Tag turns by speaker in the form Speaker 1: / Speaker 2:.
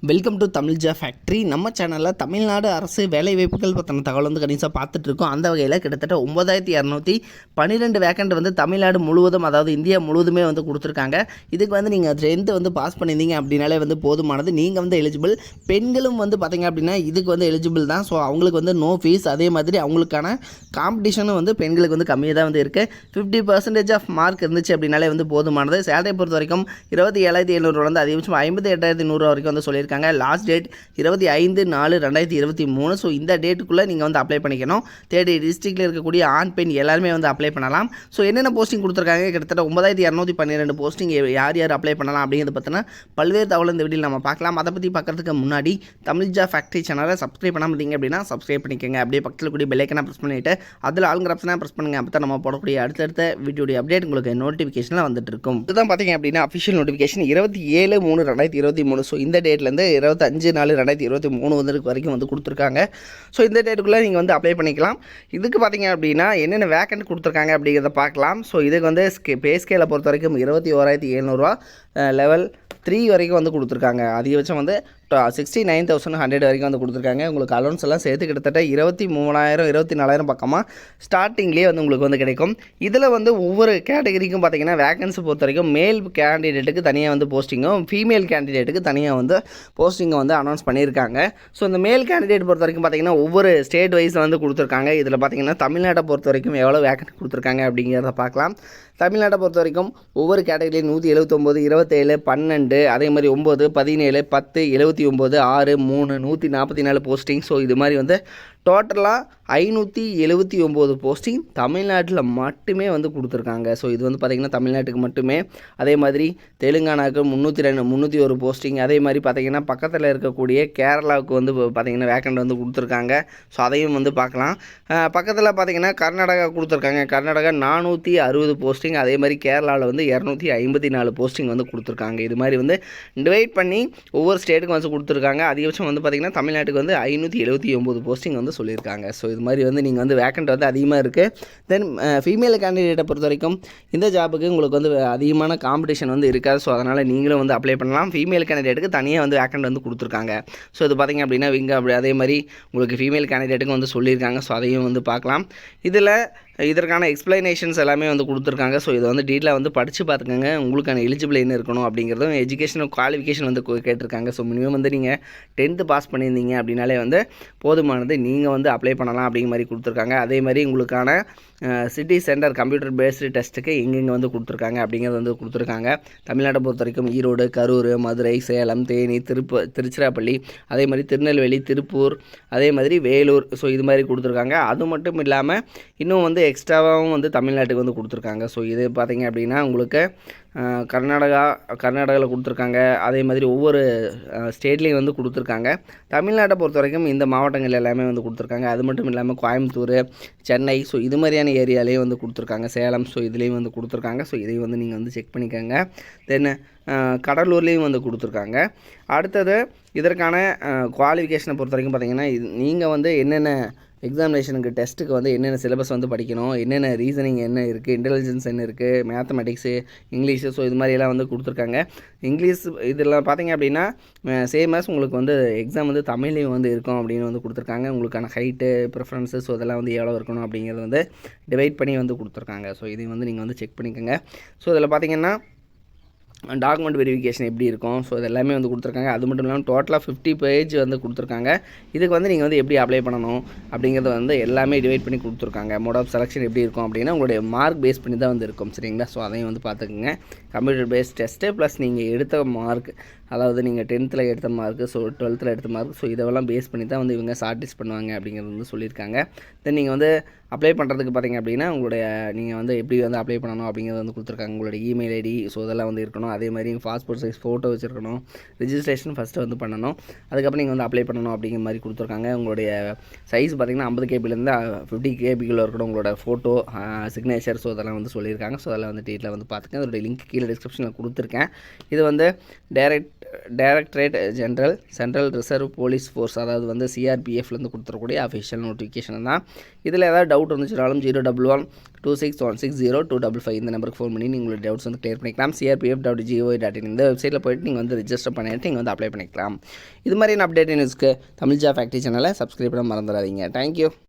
Speaker 1: Welcome to Tamil factory. நம்ம சேனலில் தமிழ்நாடு அரசு வேலைவாய்ப்புகள் பற்றின தகவல் வந்து கணிசாக பார்த்துட்ருக்கோம். அந்த வகையில் கிட்டத்தட்ட 9212 வேக்கண்ட் வந்து தமிழ்நாடு முழுவதும், அதாவது இந்தியா முழுவதுமே வந்து கொடுத்துருக்காங்க. இதுக்கு வந்து நீங்கள் 10th வந்து பாஸ் பண்ணியிருந்தீங்க அப்படின்னாலே வந்து போதுமானது. நீங்கள் வந்து எலிஜிபிள். பெண்களும் வந்து பார்த்திங்க அப்படின்னா இதுக்கு வந்து எலிஜிபிள் தான். ஸோ அவங்களுக்கு வந்து நோ ஃபீஸ். அதே மாதிரி அவங்களுக்கான காம்படிஷனும் வந்து பெண்களுக்கு வந்து கம்மியாக தான் வந்து இருக்குது. 50% ஆஃப் மார்க் இருந்துச்சு அப்படின்னாலே வந்து போதுமானது. சேலரியை பொறுத்த வரைக்கும் 27,700 வந்து அதிகபட்சம் 58,100 வரைக்கும் வந்து சொல்லியிருக்காங்க. Last date 25/4/2023. ஸோ இந்த டேட்டுக்குள்ளே நீங்கள் வந்து அப்ளை பண்ணிக்கணும். தேடி டிஸ்ட்ரிக்டில் இருக்கக்கூடிய ஆண் பெண் எல்லாருமே வந்து அப்ளை பண்ணலாம். ஸோ என்னென்ன போஸ்டிங் கொடுத்துருக்காங்க, கிட்டத்தட்ட 9212 போஸ்டிங் யார் யார் அப்ளை பண்ணலாம் அப்படிங்கிறத பற்றின பல்வேறு தகவல் இந்த வீடியோவில் நம்ம பார்க்கலாம். அதை பற்றி பார்க்கறதுக்கு முன்னாடி தமிழ் ஃபேக்ட்ரி சேனலை சப்ஸ்கிரைப் பண்ணாமல் இருந்தீங்க அப்படின்னா சப்ஸ்கிரைப் பண்ணிக்கோங்க. அப்படியே பக்கத்தில் கூடிய பெல் ஐக்கனை ப்ரெஸ் பண்ணிவிட்டு அதில் ஆளுங்கிற ஆப்ஷனை ப்ரெஸ் பண்ணுங்கள். அப்போ தான் நம்ம போடக்கூடிய அடுத்தடுத்த வீடியோடைய அப்டேட் உங்களுக்கு நோட்டிஃபிகேஷனில் வந்துட்டு இருக்கும். இதுதான் பார்த்தீங்க அப்படின்னா அஃபிஷியல் நோட்டிஃபிகேஷன் 27/3/2023. ஸோ இந்த டேட்லேருந்து 25/4/2023 வரைக்கும் வந்து கொடுத்துருக்காங்க. ஸோ இந்த டேட்டுக்குள்ளே நீங்கள் வந்து அப்ளை பண்ணிக்கலாம். இதுக்கு பார்த்தீங்க அப்படின்னா என்னென்ன வேக்கண்ட் கொடுத்துருக்காங்க அப்படிங்கிறத பார்க்கலாம். ஸோ இதுக்கு வந்து பே ஸ்கேலை பொறுத்த வரைக்கும் 21,700 லெவல் 3 வரைக்கும் வந்து கொடுத்துருக்காங்க. அதிகபட்சம் வந்து 69,100 வரைக்கும் வந்து கொடுத்துருக்காங்க. உங்களுக்கு அலோன்ஸ் எல்லாம் சேர்த்து கிட்டத்தட்ட 23,000 24,000 பக்கமாக ஸ்டார்டிங்லேயே வந்து உங்களுக்கு வந்து கிடைக்கும். இதில் வந்து ஒவ்வொரு கேட்டகரிக்கும் பார்த்தீங்கன்னா வேகன்சி பொறுத்த வரைக்கும் மேல் கேண்டிடேட்டுக்கு தனியாக வந்து போஸ்டிங்கும், ஃபீமேல் கேண்டிடேட்டுக்கு தனியாக வந்து போஸ்டிங்கை வந்து அனௌன்ஸ் பண்ணியிருக்காங்க. ஸோ இந்த மேல் கேண்டிடேட் பொறுத்த வரைக்கும் பார்த்தீங்கன்னா ஒவ்வொரு ஸ்டேட் வைஸ் வந்து கொடுத்துருக்காங்க. இதில் பார்த்தீங்கன்னா தமிழ்நாட்டை பொறுத்த வரைக்கும் எவ்வளோ வேக்கன்ட் கொடுத்துருக்காங்க அப்படிங்கிறத பார்க்கலாம். தமிழ்நாட்டை பொறுத்த வரைக்கும் ஒவ்வொரு கேட்டகரியும் 179, 27, 12, அதே மாதிரி 9, 17, 10, 79, 6, 3, 144 போஸ்டிங். ஸோ இது மாதிரி வந்து டோட்டலாக 579 போஸ்டிங் தமிழ்நாட்டில் மட்டுமே வந்து கொடுத்துருக்காங்க. ஸோ இது வந்து பார்த்திங்கன்னா தமிழ்நாட்டுக்கு மட்டுமே. அதே மாதிரி தெலுங்கானாவுக்கு 301 போஸ்டிங். அதே மாதிரி பார்த்திங்கன்னா பக்கத்தில் இருக்கக்கூடிய கேரளாவுக்கு வந்து பார்த்திங்கன்னா வேக்கண்ட் வந்து கொடுத்துருக்காங்க. ஸோ அதையும் வந்து பார்க்கலாம். பக்கத்தில் பார்த்திங்கன்னா கர்நாடகா கொடுத்துருக்காங்க. கர்நாடகா 460 போஸ்டிங். அதே மாதிரி கேரளாவில் வந்து 254 போஸ்டிங் வந்து கொடுத்துருக்காங்க. இது மாதிரி வந்து டிவைட் பண்ணி ஒவ்வொரு ஸ்டேட்டுக்கும் வந்து கொடுத்துருக்காங்க. அதிகபட்சம் வந்து பார்த்திங்கன்னா தமிழ்நாட்டுக்கு வந்து 579 போஸ்டிங் வந்து சொல்லியிருக்காங்க. ஸோ இது மாதிரி வந்து நீங்கள் வந்து வேக்கண்ட் வந்து அதிகமாக இருக்குது. தென் ஃபீமேல் கேண்டிடேட்டை பொறுத்த வரைக்கும் இந்த ஜாபுக்கு உங்களுக்கு வந்து அதிகமான காம்படிஷன் வந்து இருக்காது. ஸோ அதனால் நீங்களும் வந்து அப்ளை பண்ணலாம். ஃபீமேல் கேண்டிடேட்டுக்கு தனியாக வந்து வேக்கண்ட் வந்து கொடுத்துருக்காங்க. ஸோ இது பார்த்திங்க அப்படின்னா அப்படி அதே மாதிரி உங்களுக்கு ஃபீமேல் கேண்டிடேட்டுக்கு வந்து சொல்லியிருக்காங்க. ஸோ அதையும் வந்து பார்க்கலாம். இதில் இதற்கான எக்ஸ்ப்ளனேஷன்ஸ் எல்லாமே வந்து கொடுத்துருக்காங்க. ஸோ இதை வந்து டீட்டெயிலாக வந்து படித்து பார்த்துக்கோங்க. உங்களுக்கான எலிஜிபிள் என்ன இருக்கணும் அப்படிங்கிறதும் எஜுகேஷனல் குவாலிஃபிகேஷன் வந்து கேட்டிருக்காங்க. ஸோ மினிமம் வந்து நீங்கள் 10th பாஸ் பண்ணியிருந்தீங்க அப்படின்னாலே வந்து போதுமானது. நீங்கள் வந்து அப்ளை பண்ணலாம் அப்படிங்கிற மாதிரி கொடுத்துருக்காங்க. அதே மாதிரி உங்களுக்கான சிட்டி சென்டர் கம்ப்யூட்டர் பேஸ்டு டெஸ்ட்டுக்கு எங்கெங்கே வந்து கொடுத்துருக்காங்க அப்படிங்கிறது வந்து கொடுத்துருக்காங்க. தமிழ்நாட்டை பொறுத்த வரைக்கும் ஈரோடு, கரூர், மதுரை, சேலம், தேனி, திருச்சிராப்பள்ளி, அதே மாதிரி திருநெல்வேலி, திருப்பூர், அதே மாதிரி வேலூர். ஸோ இது மாதிரி கொடுத்துருக்காங்க. அது மட்டும் இல்லாமல் இன்னும் வந்து எக்ஸ்ட்ராவாகவும் வந்து தமிழ்நாட்டுக்கு வந்து கொடுத்துருக்காங்க. ஸோ இது பார்த்திங்க அப்படின்னா உங்களுக்கு கர்நாடகாவில் கொடுத்துருக்காங்க. அதே மாதிரி ஒவ்வொரு ஸ்டேட்லேயும் வந்து கொடுத்துருக்காங்க. தமிழ்நாட்டை பொறுத்த வரைக்கும் இந்த மாவட்டங்கள் எல்லாமே வந்து கொடுத்துருக்காங்க. அது மட்டும் இல்லாமல் கோயம்புத்தூர், சென்னை, ஸோ இது மாதிரியான ஏரியாலேயும் வந்து கொடுத்துருக்காங்க. சேலம், ஸோ இதுலேயும் வந்து கொடுத்துருக்காங்க. ஸோ இதையும் வந்து நீங்கள் வந்து செக் பண்ணிக்கோங்க. தென் கடலூர்லேயும் வந்து கொடுத்துருக்காங்க. அடுத்தது இதற்கான குவாலிஃபிகேஷனை பொறுத்த வரைக்கும் பார்த்திங்கன்னா நீங்கள் வந்து என்னென்ன எக்ஸாமினேஷனுக்கு டெஸ்ட்டுக்கு வந்து என்னென்ன சிலபஸ் வந்து படிக்கணும், என்னென்ன ரீசனிங் என்ன இருக்குது, இன்டெலிஜென்ஸ் என்ன இருக்குது, மேத்தமெட்டிக்ஸு, இங்கிலீஷு, ஸோ இது மாதிரியெல்லாம் வந்து கொடுத்துருக்காங்க. இங்கிலீஷ் இதெல்லாம் பார்த்திங்க அப்படின்னா சேம் ஆஸ் உங்களுக்கு வந்து எக்ஸாம் வந்து தமிழ்லேயும் வந்து இருக்கும் அப்படின்னு வந்து கொடுத்துருக்காங்க. உங்களுக்கான ஹைட்டு, ப்ரிஃபரன்ஸு, ஸோ இதெல்லாம் வந்து எவ்வளோ இருக்கணும் அப்படிங்கிறது வந்து டிவைட் பண்ணி வந்து கொடுத்துருக்காங்க. ஸோ இதையும் வந்து நீங்கள் வந்து செக் பண்ணிக்கோங்க. ஸோ இதில் பார்த்திங்கன்னா டாக்குமெண்ட் வெரிஃபிகேஷன் எப்படி இருக்கும், ஸோ இது எல்லாமே வந்து கொடுத்துருக்காங்க. அது மட்டும் இல்லாமல் டோட்டலாக 50 பேஜ் வந்து கொடுத்துருக்காங்க. இதுக்கு வந்து நீங்கள் வந்து எப்படி அப்ளை பண்ணணும் அப்படிங்கிறத வந்து எல்லாமே டிவைட் பண்ணி கொடுத்துருக்காங்க. மோட் ஆஃப் செலெக்ஷன் எப்படி இருக்கும் அப்படின்னா உங்களுடைய மார்க் பேஸ் பண்ணி தான் வந்து இருக்கும். சரிங்களா? ஸோ அதையும் வந்து பார்த்துக்குங்க. கம்ப்யூட்டர் பேஸ்ட் டெஸ்ட்டு ப்ளஸ் நீங்கள் எடுத்த மார்க், அதாவது நீங்கள் 10th எடுத்த மார்க்கு, ஸோ 12th எடுத்த மார்க், ஸோ இதெல்லாம் பேஸ் பண்ணி தான் வந்து இவங்க ஷார்ட்லிஸ்ட் பண்ணுவாங்க அப்படிங்கிறது வந்து சொல்லியிருக்காங்க. தென் நீங்கள் வந்து அப்ளை பண்ணுறதுக்கு பார்த்திங்க அப்படின்னா உங்களுடைய நீங்கள் வந்து எப்படி வந்து அப்ளை பண்ணணும் அப்படிங்கிறது வந்து கொடுத்துருக்காங்க. உங்களுடைய இமெயில் ஐடி, ஸோ இதெல்லாம் வந்து இருக்கணும். அதே மாதிரி பாஸ்போர்ட் சைஸ் ஃபோட்டோ வச்சுருக்கணும். ரிஜிஸ்ட்ரேஷன் ஃபஸ்ட்டு வந்து பண்ணணும். அதுக்கப்புறம் நீங்கள் வந்து அப்ளை பண்ணணும் அப்படிங்கிற மாதிரி கொடுத்துருக்காங்க. உங்களுடைய சைஸ் பார்த்திங்கன்னா 50 கேபிலேருந்து 50 கேபிக்குள்ளே இருக்கணும் உங்களோட ஃபோட்டோ, சிக்னேச்சர், ஸோ இதெல்லாம் வந்து சொல்லியிருக்காங்க. ஸோ அதெல்லாம் வந்து டீட்டெயிலாக வந்து பார்த்துக்கேன். அதோடைய லிங்க் கீழே டிஸ்கிரிப்ஷனில் கொடுத்துருக்கேன். இது வந்து directorate general central reserve police force, அதாவது வந்து சிஆர்பிஎஃப்லேருந்து கொடுத்துருக்கூடிய அஃபிஷியல் நோட்டிஃபிகேஷன் தான். இதில் ஏதாவது டவுட் இருந்துச்சுனாலும் 01126160255 இந்த நம்பருக்கு ஃபோன் பண்ணி நீங்கள் உங்களோட டவுட்ஸ் வந்து கிளியர் பண்ணிக்கலாம். crpf.gov.in இந்த வெப்சைட்டில் போய்ட்டு நீங்கள் வந்து ரிஜிஸ்டர் பண்ணிட்டு நீங்கள் வந்து அப்ளை பண்ணிக்கலாம். இது மாதிரியான அப்டேட் நியூஸ்க்கு தமிழ் ஜாப் ஃபேக்ட்ரி சேனலை சப்ஸ்கிரைப் பண்ண மறந்துடாதீங்க. தேங்க்யூ.